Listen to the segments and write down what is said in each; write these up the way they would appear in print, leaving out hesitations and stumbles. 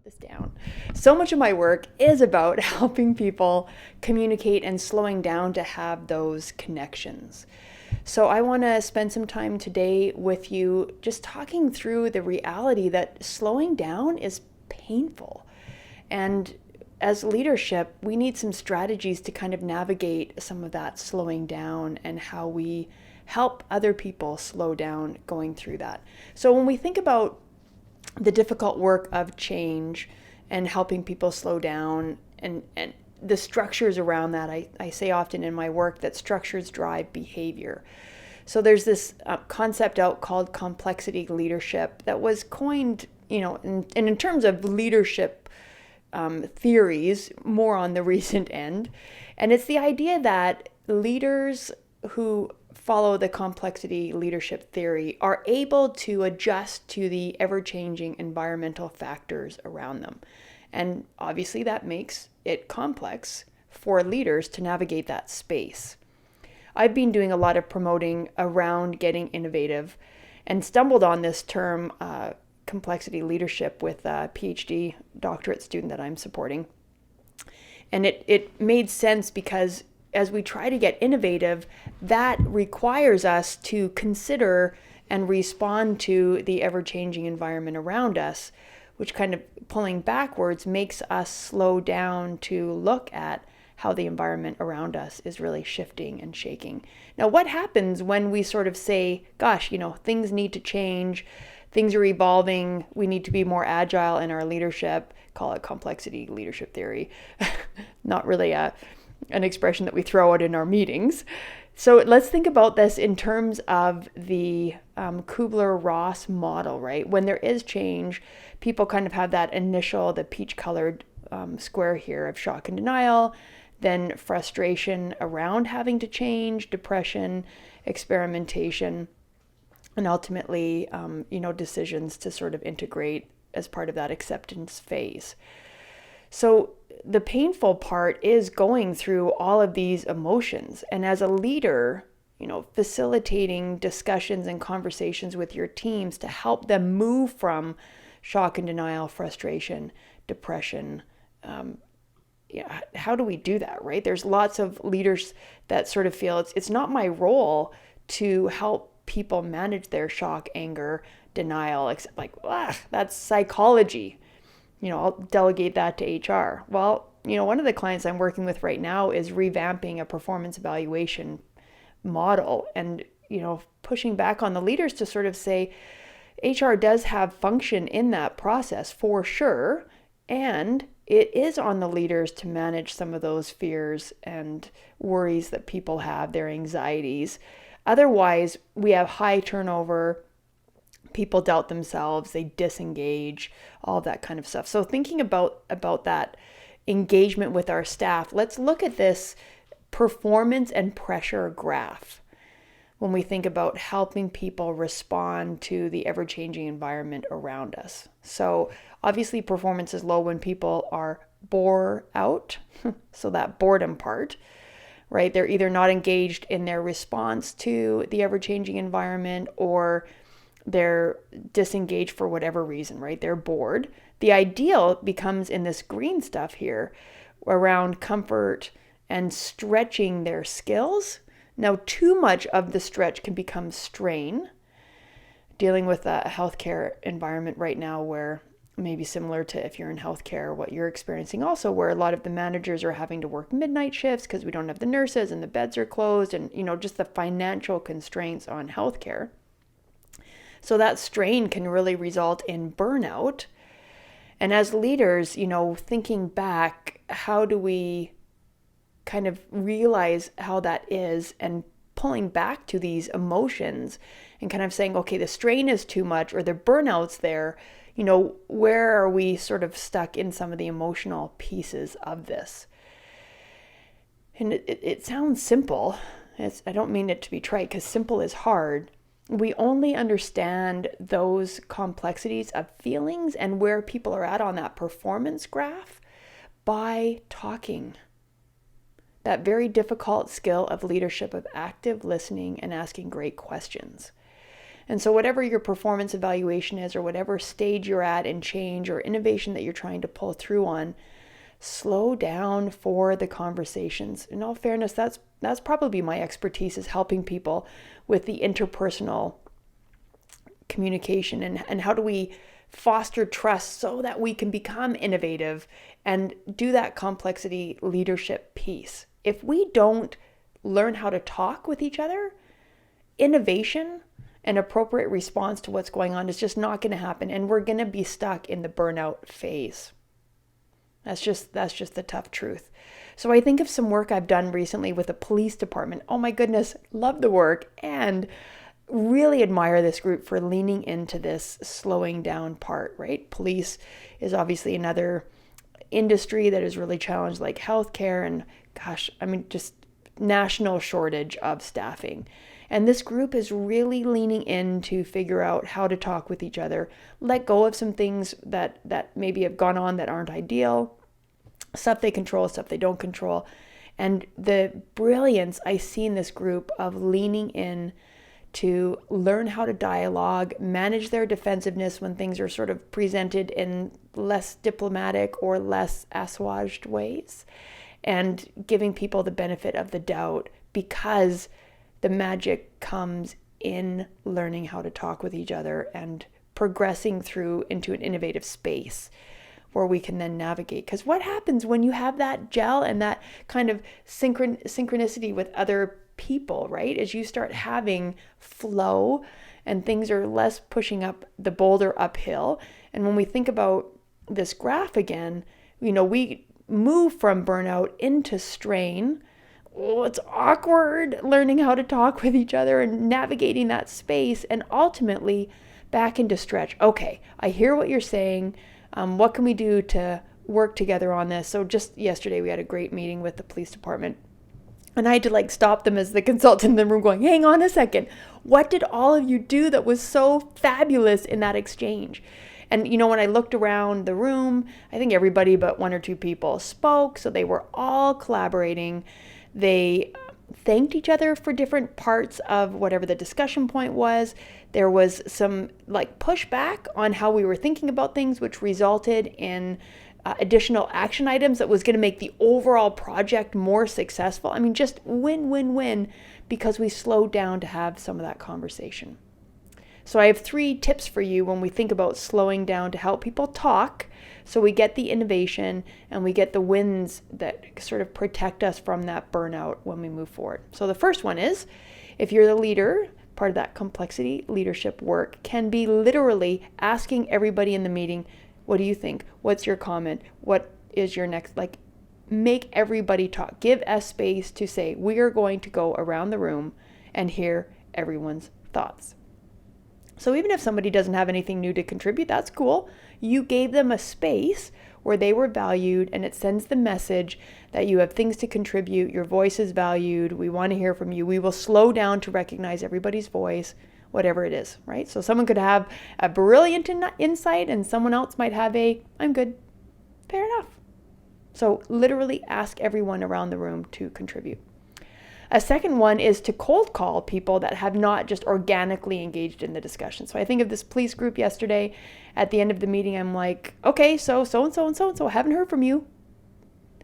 This down. So much of my work is about helping people communicate and slowing down to have those connections. So I want to spend some time today with you just talking through the reality that slowing down is painful. And as leadership, we need some strategies to kind of navigate some of that slowing down and how we help other people slow down going through that. So when we think about the difficult work of change and helping people slow down and the structures around that, I say often in my work that structures drive behavior. So there's this concept out called complexity leadership that was coined, and in terms of leadership theories, more on the recent end. And it's the idea that leaders who follow the complexity leadership theory are able to adjust to the ever-changing environmental factors around them. And obviously that makes it complex for leaders to navigate that space. I've been doing a lot of promoting around getting innovative and stumbled on this term, complexity leadership, with a PhD doctorate student that I'm supporting. And it made sense because as we try to get innovative, that requires us to consider and respond to the ever-changing environment around us, which kind of pulling backwards makes us slow down to look at how the environment around us is really shifting and shaking. Now, what happens when we sort of say, gosh, things need to change, things are evolving, we need to be more agile in our leadership, call it complexity leadership theory, not really an expression that we throw out in our meetings. So let's think about this in terms of the Kubler-Ross model, right? When there is change, people kind of have that initial, the peach-colored square here of shock and denial, then frustration around having to change, depression, experimentation, and ultimately, decisions to sort of integrate as part of that acceptance phase. So the painful part is going through all of these emotions. And as a leader, facilitating discussions and conversations with your teams to help them move from shock and denial, frustration, depression. How do we do that, right? There's lots of leaders that sort of feel it's not my role to help people manage their shock, anger, denial, except that's psychology. I'll delegate that to HR. Well, one of the clients I'm working with right now is revamping a performance evaluation model and, pushing back on the leaders to sort of say, HR does have function in that process for sure. And it is on the leaders to manage some of those fears and worries that people have, their anxieties. Otherwise, we have high turnover. People doubt themselves, they disengage, all that kind of stuff. So thinking about that engagement with our staff, let's look at this performance and pressure graph when we think about helping people respond to the ever-changing environment around us. So obviously performance is low when people are bore out, so that boredom part, right? They're either not engaged in their response to the ever-changing environment or they're disengaged for whatever reason, right? They're bored. The ideal becomes in this green stuff here around comfort and stretching their skills. Now, too much of the stretch can become strain. Dealing with a healthcare environment right now where maybe similar to if you're in healthcare, what you're experiencing also, where a lot of the managers are having to work midnight shifts because we don't have the nurses and the beds are closed and, just the financial constraints on healthcare. So that strain can really result in burnout. And as leaders, thinking back, how do we kind of realize how that is and pulling back to these emotions and kind of saying, okay, the strain is too much or the burnout's there, where are we sort of stuck in some of the emotional pieces of this? And it sounds simple. I don't mean it to be trite because simple is hard. We only understand those complexities of feelings and where people are at on that performance graph by talking. That very difficult skill of leadership, of active listening and asking great questions. And so whatever your performance evaluation is, or whatever stage you're at in change or innovation that you're trying to pull through on, slow down for the conversations. In all fairness, that's probably my expertise, is helping people with the interpersonal communication and how do we foster trust so that we can become innovative and do that complexity leadership piece. If we don't learn how to talk with each other, innovation and appropriate response to what's going on is just not going to happen, and we're going to be stuck in the burnout phase. That's just the tough truth. So I think of some work I've done recently with a police department. Oh my goodness, love the work and really admire this group for leaning into this slowing down part, right? Police is obviously another industry that is really challenged, like healthcare, and just national shortage of staffing. And this group is really leaning in to figure out how to talk with each other, let go of some things that maybe have gone on that aren't ideal, stuff they control, stuff they don't control. And the brilliance I see in this group of leaning in to learn how to dialogue, manage their defensiveness when things are sort of presented in less diplomatic or less assuaged ways, and giving people the benefit of the doubt, because the magic comes in learning how to talk with each other and progressing through into an innovative space where we can then navigate. Because what happens when you have that gel and that kind of synchronicity with other people, right? As you start having flow and things are less pushing up the boulder uphill. And when we think about this graph again, we move from burnout into strain. Oh, it's awkward learning how to talk with each other and navigating that space, and ultimately back into stretch. Okay, I hear what you're saying. What can we do to work together on this? So just yesterday we had a great meeting with the police department, and I had to stop them as the consultant in the room going, hang on a second. What did all of you do that was so fabulous in that exchange? And when I looked around the room, I think everybody but one or two people spoke. So they were all collaborating. They thanked each other for different parts of whatever the discussion point was. There was some pushback on how we were thinking about things, which resulted in additional action items that was going to make the overall project more successful. I mean, just win, because we slowed down to have some of that conversation. So I have 3 tips for you when we think about slowing down to help people talk, so we get the innovation and we get the wins that sort of protect us from that burnout when we move forward. So the first one is, if you're the leader, part of that complexity leadership work can be literally asking everybody in the meeting, what do you think? What's your comment? What is your next, make everybody talk. Give us space to say, we are going to go around the room and hear everyone's thoughts. So even if somebody doesn't have anything new to contribute, that's cool. You gave them a space where they were valued, and it sends the message that you have things to contribute, your voice is valued, we want to hear from you. We will slow down to recognize everybody's voice, whatever it is, right? So someone could have a brilliant insight and someone else might have I'm good. Fair enough. So literally ask everyone around the room to contribute. A second one is to cold call people that have not just organically engaged in the discussion. So I think of this police group yesterday. At the end of the meeting, I'm like, okay, so-and-so and so-and-so, haven't heard from you.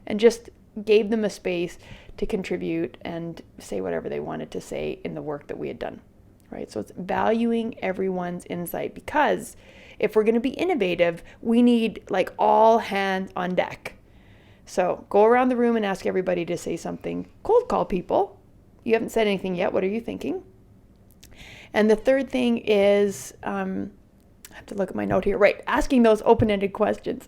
And just gave them a space to contribute and say whatever they wanted to say in the work that we had done, right? So it's valuing everyone's insight, because if we're going to be innovative, we need all hands on deck. So go around the room and ask everybody to say something. Cold call people. You haven't said anything yet. What are you thinking? And the third thing is, I have to look at my note here. Right. Asking those open-ended questions.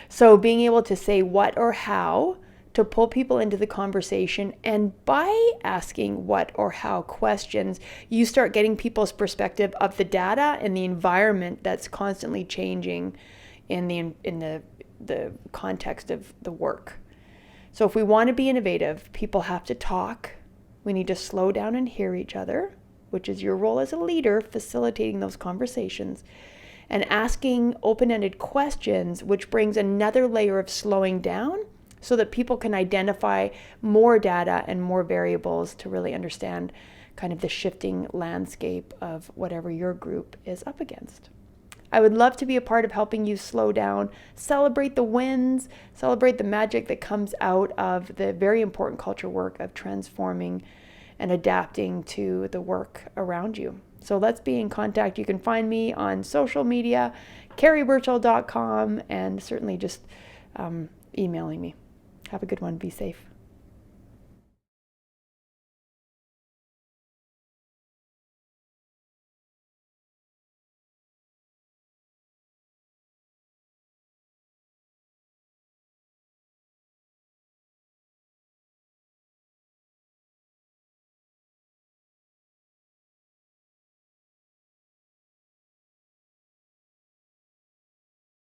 So being able to say what or how to pull people into the conversation. And by asking what or how questions, you start getting people's perspective of the data and the environment that's constantly changing in the context of the work. So if we want to be innovative, people have to talk. We need to slow down and hear each other, which is your role as a leader, facilitating those conversations and asking open-ended questions, which brings another layer of slowing down so that people can identify more data and more variables to really understand kind of the shifting landscape of whatever your group is up against. I would love to be a part of helping you slow down, celebrate the wins, celebrate the magic that comes out of the very important culture work of transforming and adapting to the work around you. So let's be in contact. You can find me on social media, carrieburchell.com, and certainly just emailing me. Have a good one. Be safe.